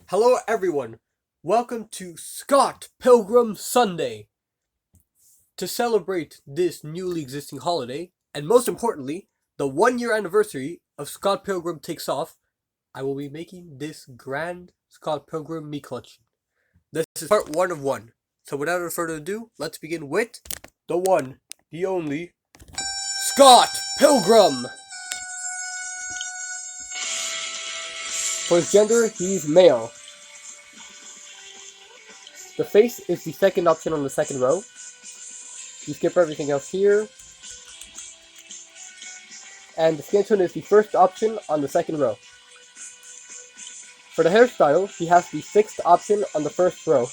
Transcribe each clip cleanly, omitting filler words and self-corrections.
Hello everyone, welcome to Scott Pilgrim Sunday. To celebrate this newly existing holiday, and most importantly, the 1 year anniversary of Scott Pilgrim Takes Off, I will be making this grand Scott Pilgrim me collection. This is part 1 of 1. So without further ado, let's begin with the one, the only, Scott Pilgrim! For his gender, he's male. The face is the second option on the second row. You skip everything else here. And the skin tone is the first option on the second row. For the hairstyle, he has the sixth option on the first row.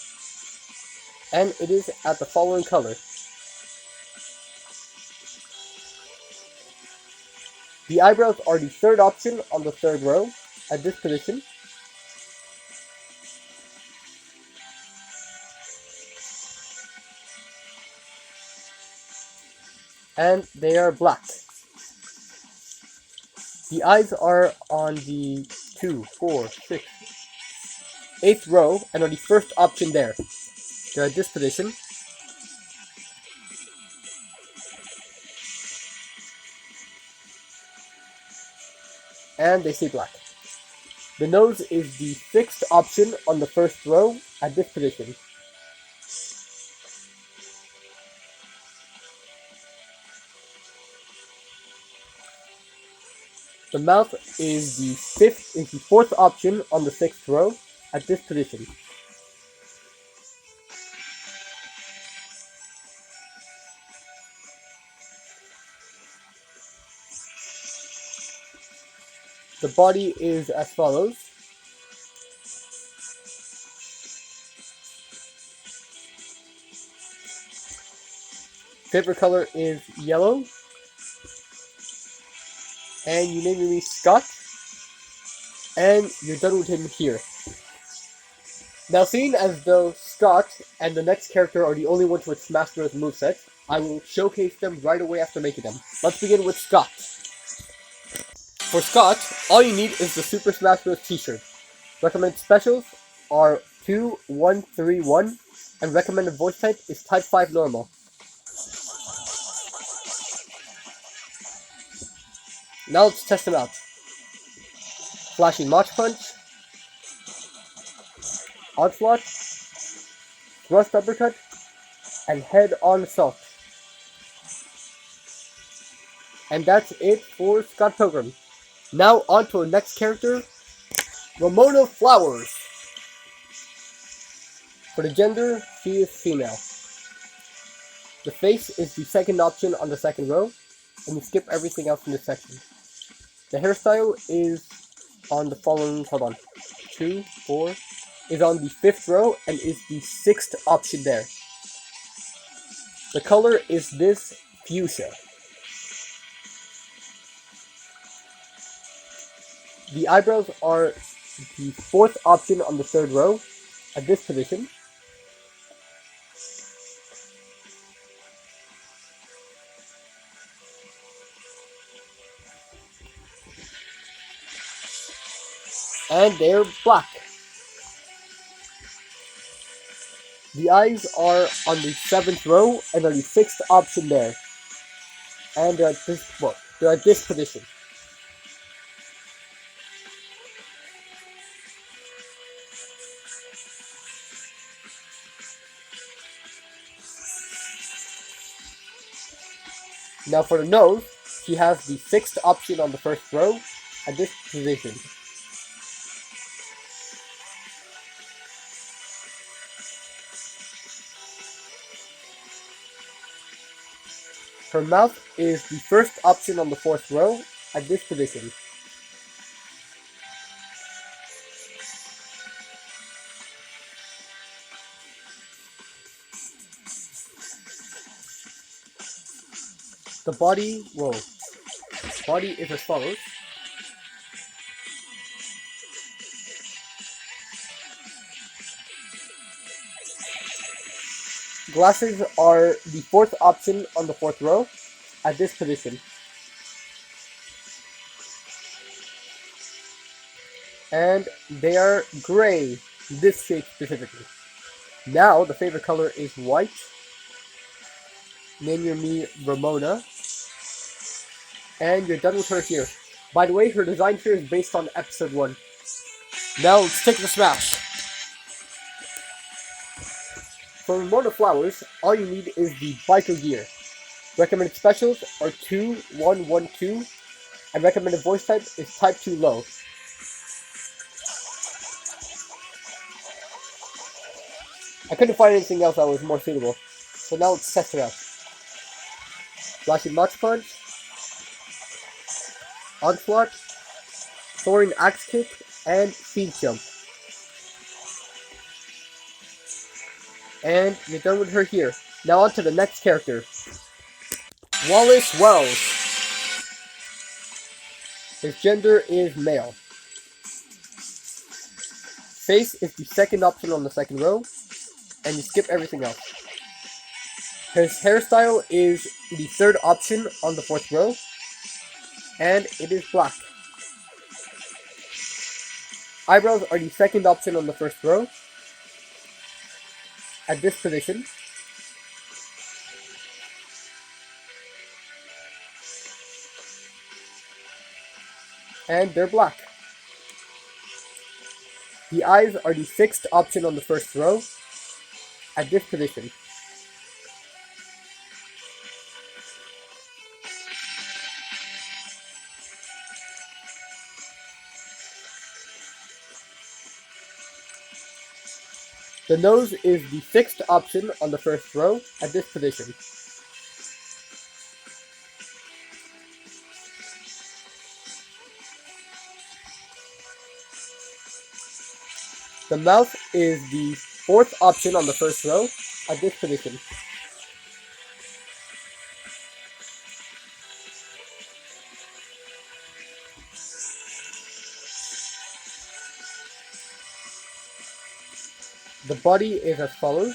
And it is at the following color. The eyebrows are the third option on the third row at this position. And they are black. The eyes are on the 2, 4, 6, 8th row and are the first option there. They're at this position. And they stay black. The nose is the sixth option on the first row at this position. The mouth is the fourth option on the sixth row at this position. The body is as follows. Favorite color is yellow. And you name me Scott. And you're done with him here. Now, seeing as though Scott and the next character are the only ones with Smash Bros. Moveset, I will showcase them right away after making them. Let's begin with Scott. For Scott, all you need is the Super Smash Bros. T-shirt. Recommended specials are 2, 1, 3, 1, and recommended voice type is Type 5 Normal. Now let's test them out. Flashing Mach Punch, Onslaught, Thrust Uppercut, and Head On Assault. And that's it for Scott Pilgrim. Now on to our next character, Ramona Flowers. For the gender, she is female. The face is the second option on the second row, and we skip everything else in this section. The hairstyle is on the following, 2, 4, is on the 5th row and is the 6th option there. The color is this fuchsia. The eyebrows are the 4th option on the 3rd row at this position. And they're black. The eyes are on the 7th row and are the 6th option there. And they're at this position. Now for the nose, she has the 6th option on the 1st row at this position. Her mouth is the 1st option on the 4th row at this position. The body is as follows. Glasses are the 4th option on the 4th row at this position. And they are gray, this shape specifically. Now, the favorite color is white. Name your me Ramona. And you're done with her here. By the way, her design here is based on episode 1. Now, let's take the smash. For Ramona Flowers, all you need is the biker gear. Recommended specials are 2-1-1-2, and recommended voice type is type 2 low. I couldn't find anything else that was more suitable, so now let's test it out. Flashing Notch Punch, Onslaught, Soaring Axe Kick, and Speed Jump. And you're done with her here. Now on to the next character. Wallace Wells. His gender is male. Face is the second option on the second row, and you skip everything else. His hairstyle is the third option on the fourth row, and it is black. Eyebrows are the second option on the first row, at this position. And they're black. The eyes are the sixth option on the first row, at this position. The nose is the sixth option on the first row, at this position. The mouth is the fourth option on the first row, at this position. The body is as follows.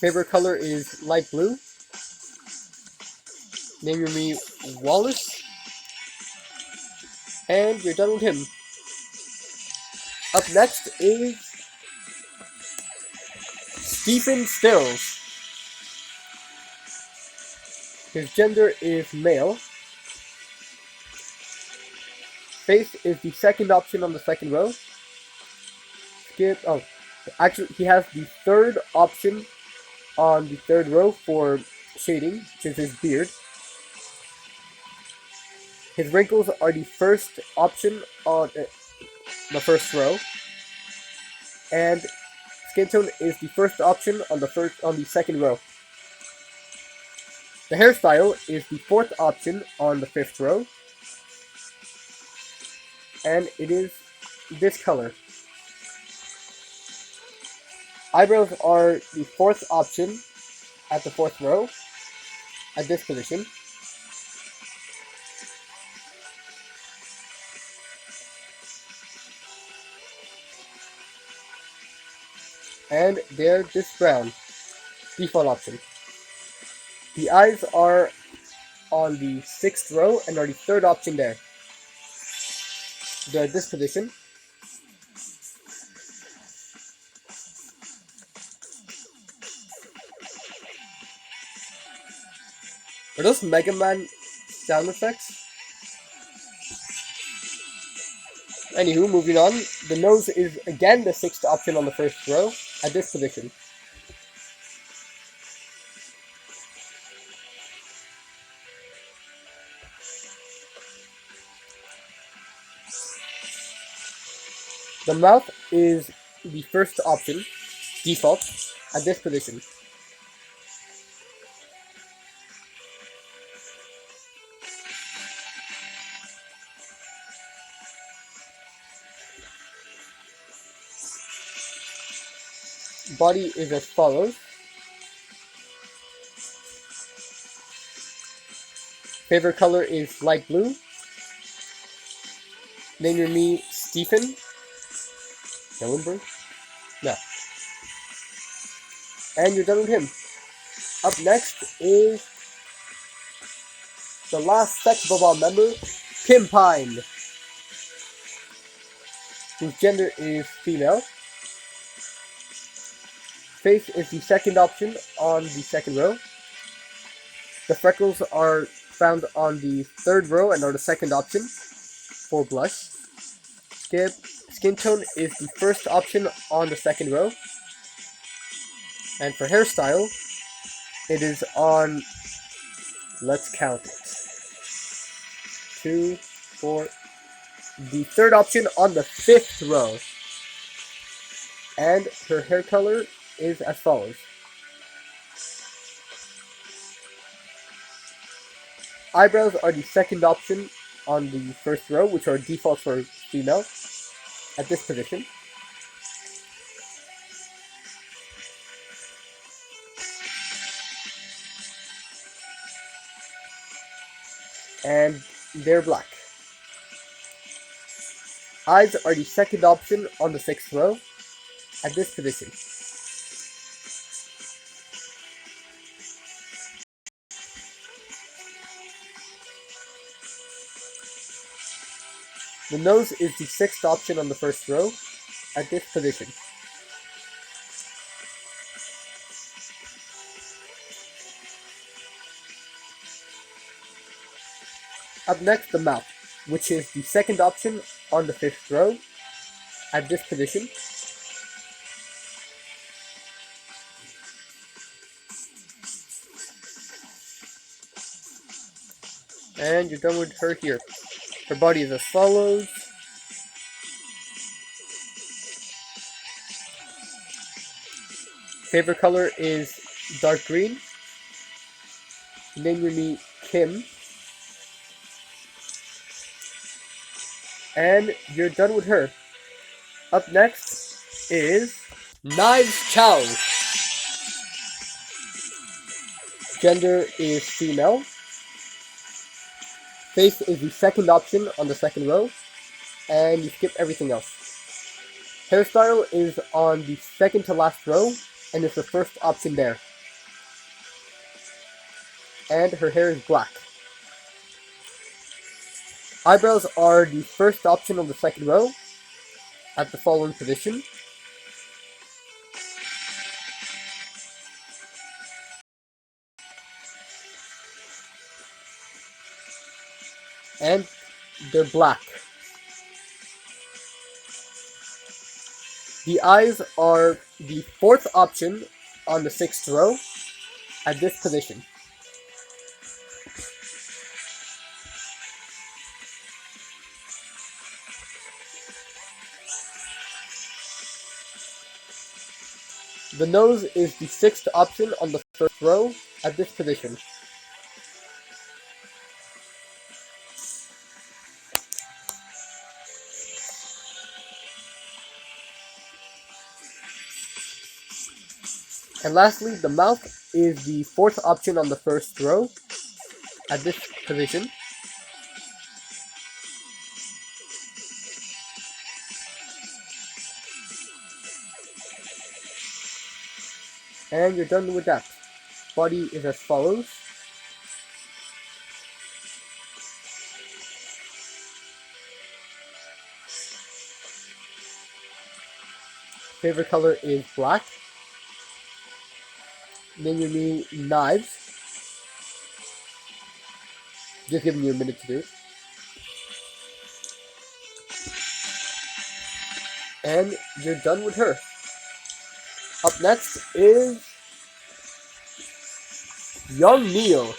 Favorite color is light blue. Name your me Wallace. And you're done with him. Up next is Stephen Stills. His gender is male. Face is the second option on the second row. Actually, he has the third option on the third row for shading, which is his beard. His wrinkles are the first option on the first row, and skin tone is the first option on the second row. The hairstyle is the fourth option on the fifth row, and it is this color. Eyebrows are the fourth option at the fourth row, at this position. And they're this brown, default option. The eyes are on the sixth row and are the third option there. They're this position. Are those Mega Man sound effects? Anywho, moving on. The nose is again the sixth option on the first row, at this position. The mouth is the first option, default, at this position. Body is as follows. Favorite color is light blue. Name your me Stephen. Hillenberg? No. And you're done with him. Up next is the last Sex Bob member, Kim Pine, whose gender is female. Face is the second option on the second row. The freckles are found on the third row and are the second option for blush. Skin tone is the first option on the second row. And for hairstyle, it is on, let's count it, 2, 4, the third option on the fifth row. And her hair color is as follows. Eyebrows are the second option on the first row, which are defaults for female at this position. And they're black. Eyes are the second option on the sixth row at this position. The nose is the sixth option on the first row at this position. Up next, the mouth, which is the second option on the fifth row at this position. And you're done with her here. Her body is as follows. Favorite color is dark green. Name me Kim. And you're done with her. Up next is Chau. Gender is female. Face is the second option on the second row, and you skip everything else. Hairstyle is on the second to last row, and it's the first option there. And her hair is black. Eyebrows are the first option on the second row, at the following position. And they're black. The eyes are the fourth option on the sixth row at this position. The nose is the sixth option on the first row at this position. And lastly, the mouth is the fourth option on the first row at this position. And you're done with that. Body is as follows. Favorite color is black. Then you need knives. Just giving you a minute to do it. And you're done with her. Up next is young Niel,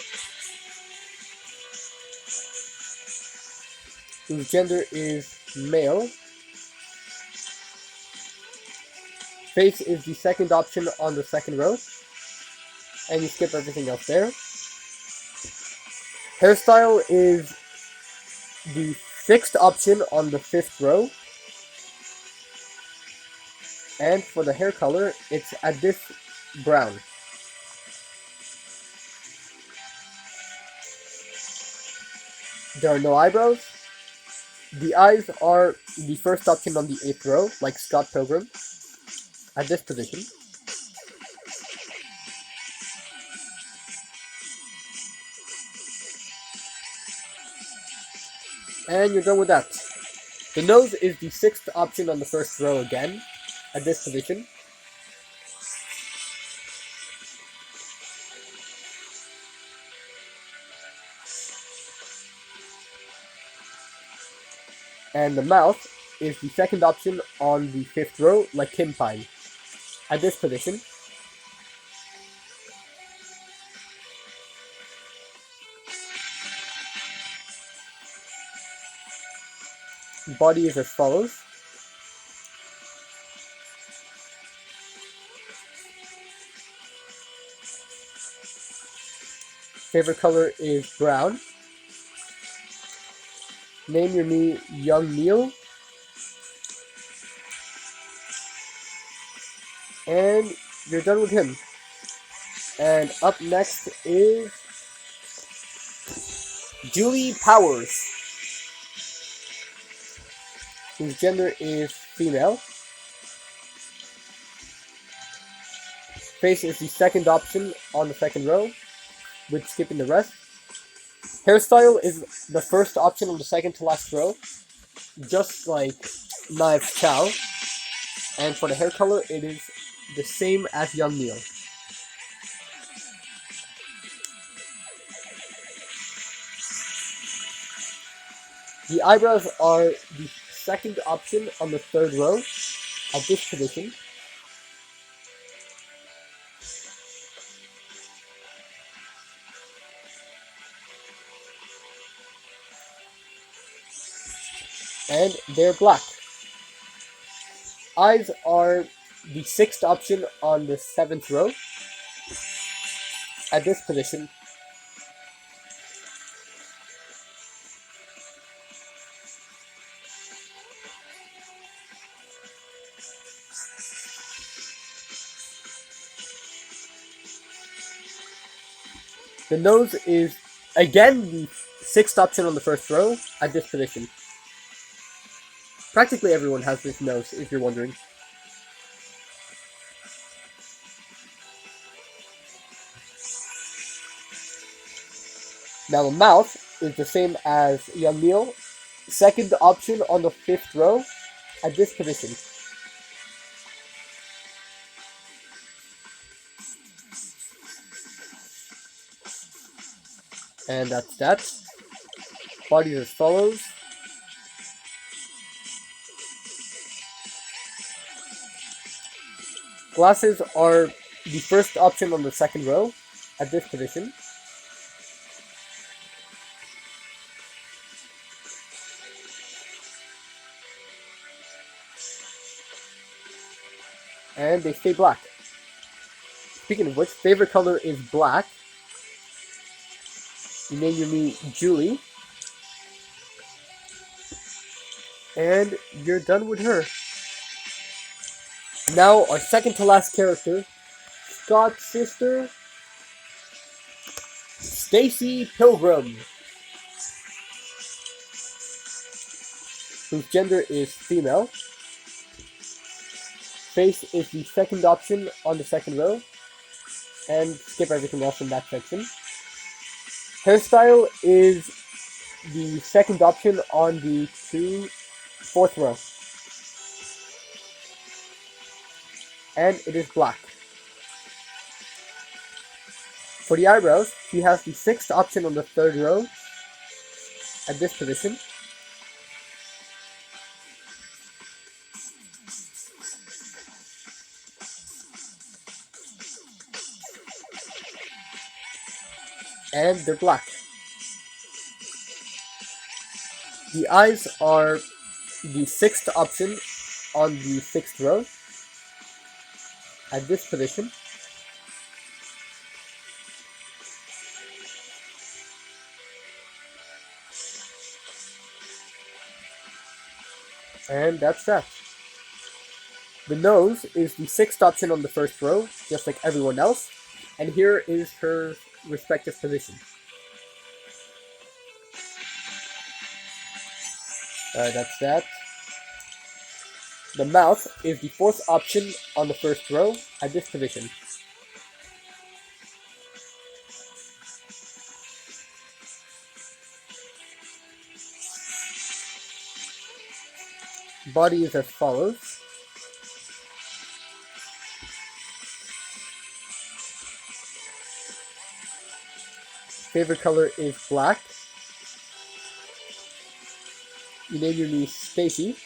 whose gender is male. Face is the second option on the second row, and you skip everything else there. Hairstyle is the sixth option on the fifth row. And for the hair color, it's at this brown. There are no eyebrows. The eyes are the first option on the eighth row, like Scott Pilgrim, at this position. And you're done with that. The nose is the 6th option on the first row again, at this position. And the mouth is the 2nd option on the 5th row, like Kim Pine, at this position. The body is as follows. Favorite color is brown. Name your me young Niel. And you're done with him. And up next is Julie Powers, whose gender is female. Face is the 2nd option on the 2nd row, with skipping the rest. Hairstyle is the 1st option on the 2nd to last row, just like Knives Chau. And for the hair color, it is the same as young Niel. The eyebrows are the 2nd option on the 3rd row at this position. And they're black. Eyes are the 6th option on the 7th row at this position. The nose is again the 6th option on the 1st row at this position. Practically everyone has this nose, if you're wondering. Now the mouth is the same as young Niel, 2nd option on the 5th row at this position. And that's that. Body is as follows. Glasses are the 1st option on the 2nd row at this position. And they stay black. Speaking of which, favorite color is black. You name your me Julie. And you're done with her. Now our 2nd to last character, Scott's sister, Stacy Pilgrim, whose gender is female. Face is the 2nd option on the 2nd row, and skip everything else in that section. Hairstyle is the 2nd option on the 4th row, and it is black. For the eyebrows, she has the 6th option on the 3rd row at this position. And they're black. The eyes are the 6th option on the 6th row at this position. And that's that. The nose is the 6th option on the 1st row, just like everyone else. And here is her respective position. That's that. The mouth is the 4th option on the 1st row at this position. Body is as follows. Favorite color is black. You name your niece Stacy.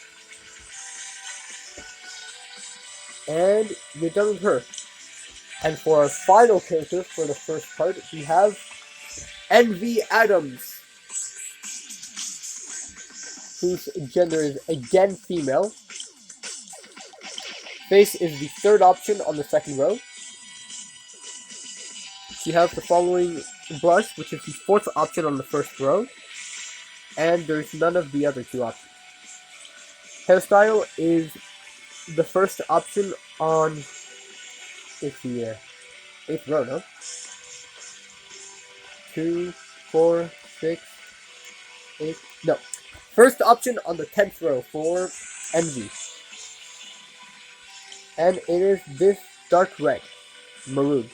And you're done with her. And for our final character for the first part, we have Envy Addams, whose gender is again female. Face is the third option on the second row. She has the following blush, which is the fourth option on the first row. And there's none of the other two options. Hairstyle is the first option on, it's the 8th row, no? 2, 4, 6, 8, no. First option on the 10th row for Envy. And it is this dark red, maroon.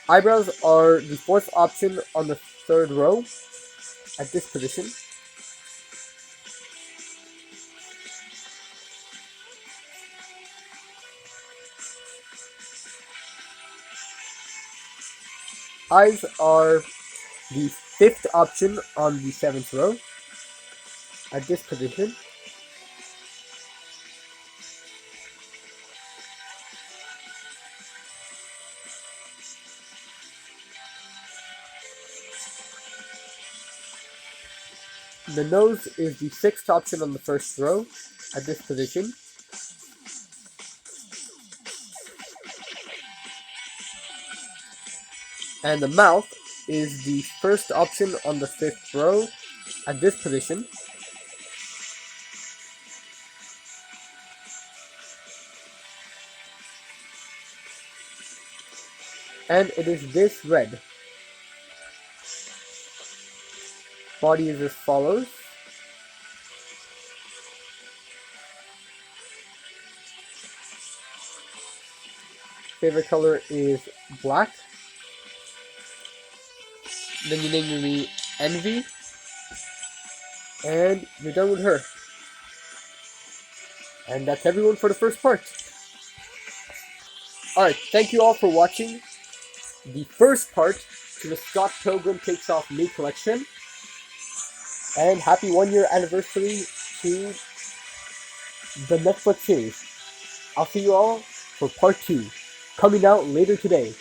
Eyebrows are the fourth option on the third row at this position. Eyes are the fifth option on the 7th row at this position. The nose is the sixth option on the first row at this position. And the mouth is the first option on the 5th row at this position. And it is this red. Body is as follows. Favorite color is black. Then you name me Envy. And you're done with her. And that's everyone for the first part. Alright, thank you all for watching the first part to the Scott Pilgrim Takes Off new collection. And happy 1-year anniversary to the Netflix series. I'll see you all for part 2, coming out later today.